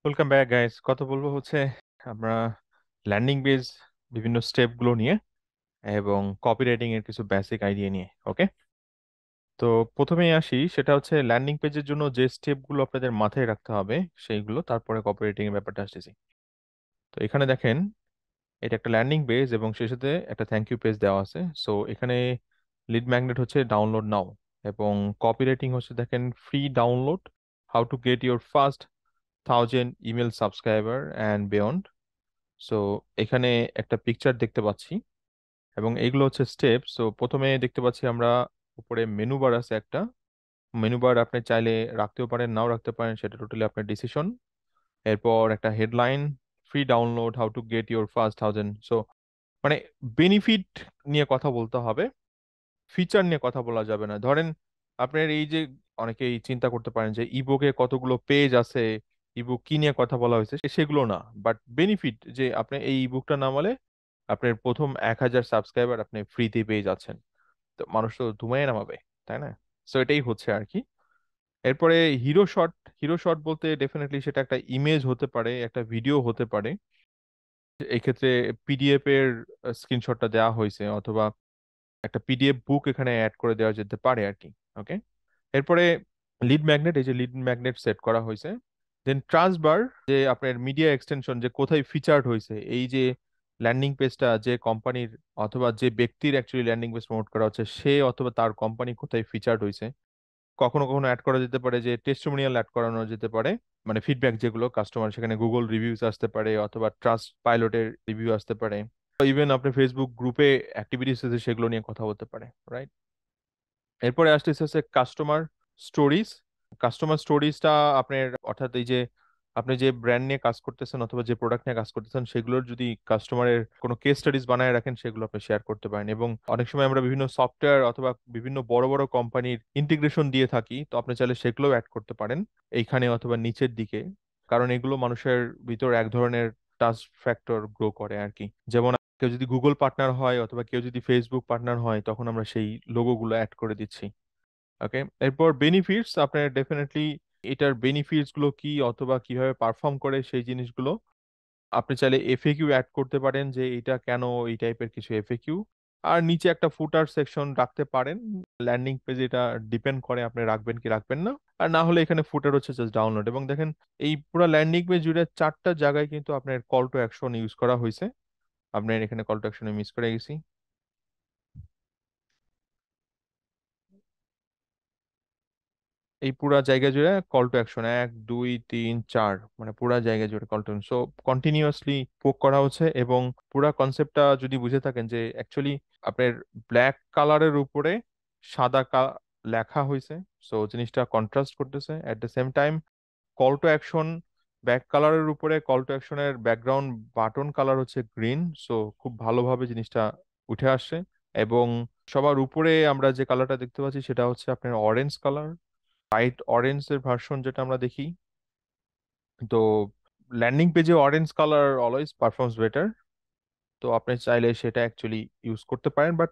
Welcome back guys. কথা বলবো হচ্ছে আমরা ল্যান্ডিং পেজ বিভিন্ন স্টেপ গুলো নিয়ে এবং কপিরাইটিং এর কিছু বেসিক আইডিয়া নিয়ে। ওকে, তো প্রথমেই আসি, সেটা হচ্ছে ল্যান্ডিং পেজের জন্য যে স্টেপ গুলো আপনাদের মাথায় রাখতে হবে সেইগুলো, তারপরে কপিরাইটিং এর ব্যাপারটা আসতেছি। তো এখানে দেখেন, এটা একটা ল্যান্ডিং পেজ এবং সেই সাথে একটা থ্যাংক ইউ পেজ দেওয়া আছে। সো এখানে লিড ম্যাগনেট হচ্ছে ডাউনলোড নাও, এবং কপিরাইটিং হচ্ছে দেখেন free download, how to get your first 1000 email subscriber and beyond. So এখানে একটা পিকচার দেখতে পাচ্ছি এবং এগুলো হচ্ছে স্টেপ। সো প্রথমে দেখতে পাচ্ছি আমরা উপরে মেনু বার আছে একটা। মেনু বার আপনি চাইলে রাখতেও পারেন, নাও রাখতে পারেন, সেটা টোটালি আপনার ডিসিশন। এরপর একটা headline, free download, how to get your first 1000। So মানে বেনিফিট নিয়ে কথা বলতে হবে, ফিচার নিয়ে কথা বলা যাবে না। ধরেন আপনার এই যে, অনেকেই চিন্তা করতে পারেন যে ইবুকে কতগুলো পেজ আছে, ইবুক কি নিয়ে কথা বলা হয়েছে সেগুলো না, বাট বেনিফিট যে আপনি এই ইবুকটা নামালে আপনার প্রথম 1000 সাবস্ক্রাইবার আপনি ফ্রিতে পেয়ে যাচ্ছেন। তো মানুষ তো ধুমায় নামাবে, তাই না? সো এটাই হচ্ছে আর কি। এরপরে হিরো শট। হিরো শট বলতে ডেফিনেটলি সেটা একটা ইমেজ হতে পারে, একটা ভিডিও হতে পারে। এই ক্ষেত্রে পিডিএফ এর স্ক্রিনশটটা দেওয়া হয়েছে, অথবা একটা পিডিএফ বুক এখানে অ্যাড করে দেওয়া যেতে পারে আর কি। ওকে, এরপরে লিড ম্যাগনেট, এই যে লিড ম্যাগনেট সেট করা হয়েছে। দেন ট্রাস্ট বার, যে আপনার মিডিয়া এক্সটেনশন যে কোথায় ফিচার্ড হয়েছে, এই যে ল্যান্ডিং পেজটা যে কোম্পানির অথবা যে ব্যক্তির অ্যাকচুয়ালি ল্যান্ডিং পেজ প্রমোট করা হচ্ছে, সে অথবা তার কোম্পানি কোথায় ফিচার্ড হয়েছে। কখনো কখনো অ্যাড করা যেতে পারে যে টেস্টিমোনিয়াল অ্যাড করানো যেতে পারে, মানে ফিডব্যাক যেগুলো কাস্টমার, সেখানে গুগল রিভিউস আসতে পারে অথবা ট্রাস্ট পাইলটের রিভিউ আসতে পারে। ইভেন আপনি ফেসবুক গ্রুপে অ্যাক্টিভিটিস আছে সেগুলো নিয়ে কথা বলতে পারে, রাইট? এরপরে আসতেছে হচ্ছে কাস্টমার স্টোরিজ। কাস্টমার স্টোরিজটা আপনার, অর্থাৎ এই যে আপনি যে ব্র্যান্ড নিয়ে কাজ করতেছেন অথবা যে প্রোডাক্ট নিয়ে কাজ করতেছেন সেগুলোর যদি কাস্টমারের কোনো কেস স্টাডিজ বানায় রাখেন, সেগুলো আপনি শেয়ার করতে পারেন। এবং অনেক সময় আমরা বিভিন্ন সফটওয়্যার অথবা বিভিন্ন বড় বড় কোম্পানির ইন্টিগ্রেশন দিয়ে থাকি, তো আপনি চাইলে সেগুলোও অ্যাড করতে পারেন এইখানে অথবা নিচের দিকে। কারণ এগুলো মানুষের ভিতর এক ধরনের ট্রাস্ট ফ্যাক্টর গ্রো করে আর কি। যেমন কেউ যদি গুগল পার্টনার হয় অথবা কেউ যদি ফেসবুক পার্টনার হয়, তখন আমরা সেই লোগোগুলো অ্যাড করে দিচ্ছি। ওকে, এরপর বেনিফিটস, আপনার ডেফিনেটলি এটার বেনিফিটস গুলো কি অথবা কিভাবে পারফর্ম করে সেই জিনিসগুলো আপনি চাইলে এফএকিউ অ্যাড করতে পারেন, যে এটা কেন, এই টাইপের কিছু এফএকিউ। আর নিচে একটা ফুটার সেকশন রাখতে পারেন। ল্যান্ডিং পেজ এটা ডিপেন্ড করে আপনি রাখবেন কি রাখবেন না। আর না হলে এখানে ফুটার হচ্ছে জাস্ট ডাউনলোড। এবং দেখেন এই পুরো ল্যান্ডিং পেজ জুড়ে চারটা জায়গায় কিন্তু আপনার কল টু অ্যাকশন ইউজ করা হয়েছে। আপনার এখানে কল টু অ্যাকশনে মিস করে গেছি। এই পুরা জায়গা জুড়ে কল টু অ্যাকশন, 1 2 3 4, মানে পুরা জায়গা জুড়ে কল টু। সো কন্টিনিউয়াসলি পোক করা হচ্ছে। এবং পুরা কনসেপ্টটা যদি বুঝে থাকেন যে অ্যাকচুয়ালি আপনার ব্ল্যাক কালারের উপরে সাদা লেখা হয়েছে, সো জিনিসটা কন্ট্রাস্ট করতেছে। At the same time call to action back কালারের উপরে, কল টু অ্যাকশনের ব্যাকগ্রাউন্ড বাটন কালার হচ্ছে গ্রিন। সো খুব ভালোভাবে জিনিসটা উঠে আসে। এবং সবার উপরে আমরা যে কালারটা দেখতে পাচ্ছি সেটা হচ্ছে আপনার অরেঞ্জ কালার, লাইট অরেঞ্জ এর ভার্সন যেটা আমরা দেখি। তো ল্যান্ডিং পেজে orange colour always performs better. তো আপনি চাইলে সেটা অ্যাকচুয়ালি ইউজ করতে পারেন, বাট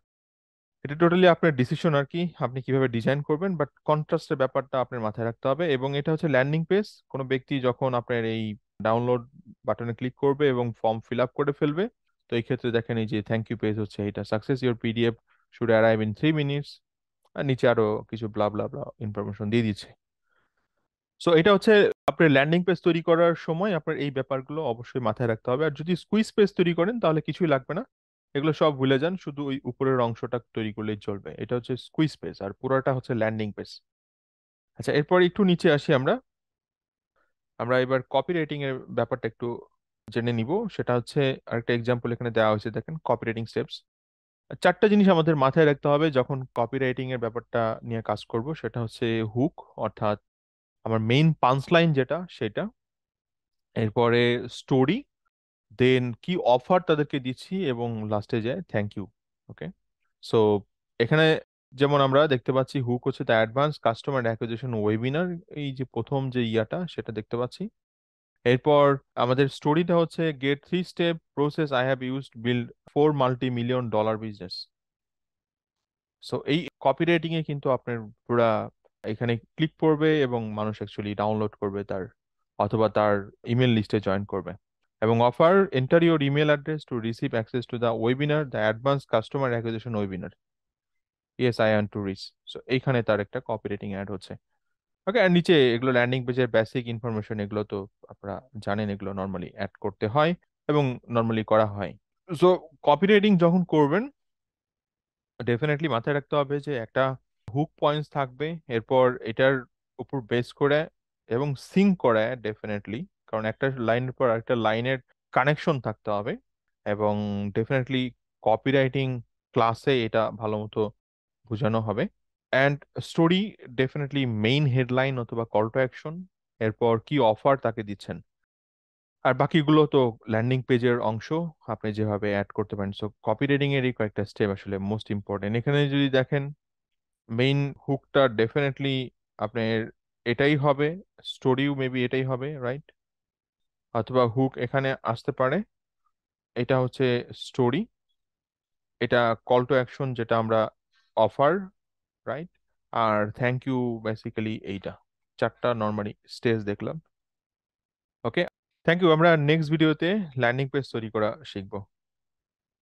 এটা টোটালি আপনার ডিসিশন আর কি, আপনি কিভাবে ডিজাইন করবেন। বাট কন্ট্রাস্টের ব্যাপারটা আপনার মাথায় রাখতে হবে। এবং এটা হচ্ছে ল্যান্ডিং পেজ, কোনো ব্যক্তি যখন আপনার এই ডাউনলোড বাটনে ক্লিক করবে এবং ফর্ম ফিল আপ করে ফেলবে, তো এই ক্ষেত্রে দেখেন এই যে থ্যাংক ইউ পেজ হচ্ছে এটা, success your PDF should arrive in 3 minutes. আর নিচে আরো কিছু ব্লা ব্লা ব্লা ইনফরমেশন দিয়ে দিচ্ছে। সো এটা হচ্ছে আপনার ল্যান্ডিং পেজ তৈরি করার সময় আপনার এই ব্যাপারগুলো অবশ্যই মাথায় রাখতে হবে। আর যদি স্কুইজ পেজ তৈরি করেন তাহলে কিছুই লাগবে না, এগুলো সব ভুলে যান, শুধু ওই উপরের অংশটা তৈরি করলেই চলবে। এটা হচ্ছে স্কুইজ পেজ আর পুরোটা হচ্ছে ল্যান্ডিং পেজ। আচ্ছা, এরপর একটু নিচে আসি আমরা। আমরা এবার কপি রাইটিং এর ব্যাপারটা একটু জেনে নিব। সেটা হচ্ছে আরেকটা এক্সাম্পল এখানে দেওয়া হয়েছে, দেখেন কপি রাইটিং স্টেপস। চারটা জিনিস আমাদের মাথায় রাখতে হবে যখন কপি রাইটিং এর ব্যাপারটা নিয়ে কাজ করব। সেটা হচ্ছে হুক, অর্থাৎ আমার মেইন পাঞ্চ লাইন যেটা সেটা। এরপরে স্টোরি, দেন কি অফার তাদেরকে দিচ্ছি, এবং লাস্টে যায় থ্যাংক ইউ। ওকে, সো এখানে যেমন আমরা দেখতে পাচ্ছি হুক হচ্ছে the advance customer acquisition webinar, এই যে প্রথম যে ইয়াটা সেটা দেখতে পাচ্ছি। এরপর আমাদের স্টোরিটা হচ্ছে get 3 step process I have used build 4 multi million dollar business. So এই কপিরাইটিং এ কিন্তু আপনার পুরা এখানে ক্লিক করবে এবং মানুষ অ্যাকচুয়ালি ডাউনলোড করবে তার অথবা তার ইমেল লিস্টে জয়েন করবে। এবং offer enter your email address to receive access to the webinar, the advance customer acquisition webinar, yes I want to reach. So এইখানে তার একটা কপি রেটিং অ্যাড হচ্ছে। ওকে, আর নিচে এগুলো ল্যান্ডিং পেজের বেসিক ইনফরমেশন, এগুলো তো আপনারা জানেন, এগুলো নর্মালি অ্যাড করতে হয় এবং নর্মালি করা হয়। সো কপি রেটিং যখন করবেন, ডেফিনেটলি মাথায় রাখতে হবে যে একটা হুক পয়েন্টস থাকবে, এরপর এটার উপর বেস করে এবং সিঙ্ক করে ডেফিনেটলি, কারণ একটা লাইনের পর একটা লাইনের কানেকশন থাকতে হবে। এবং ডেফিনেটলি কপিরাইটিং ক্লাসে এটা ভালো মতো বোঝানো হবে। And story, definitely main headline অথবা কল টু অ্যাকশন, এরপর কি অফার তাকে দিচ্ছেন, আর বাকিগুলো তো ল্যান্ডিং পেজের অংশ, আপনি যেভাবে অ্যাড করতে পারেন। সো কপি রেটিং এর এই কয়েকটা স্টেপ আসলে মোস্ট ইম্পর্টেন্ট। এখানে যদি দেখেন, মেইন হুকটা ডেফিনেটলি আপনার এটাই হবে, স্টোরিও মেবি এটাই হবে, রাইট? অথবা হুক এখানে আসতে পারে, এটা হচ্ছে স্টোরি, এটা কল টু অ্যাকশন যেটা আমরা অফার, রাইট? আর থ্যাংক ইউ, বেসিক্যালি এইটা চারটা নর্মালি স্টেজ দেখলাম। Okay, thank you. আমরা নেক্সট ভিডিওতে ল্যান্ডিং পেজ তৈরি করা শিখবো।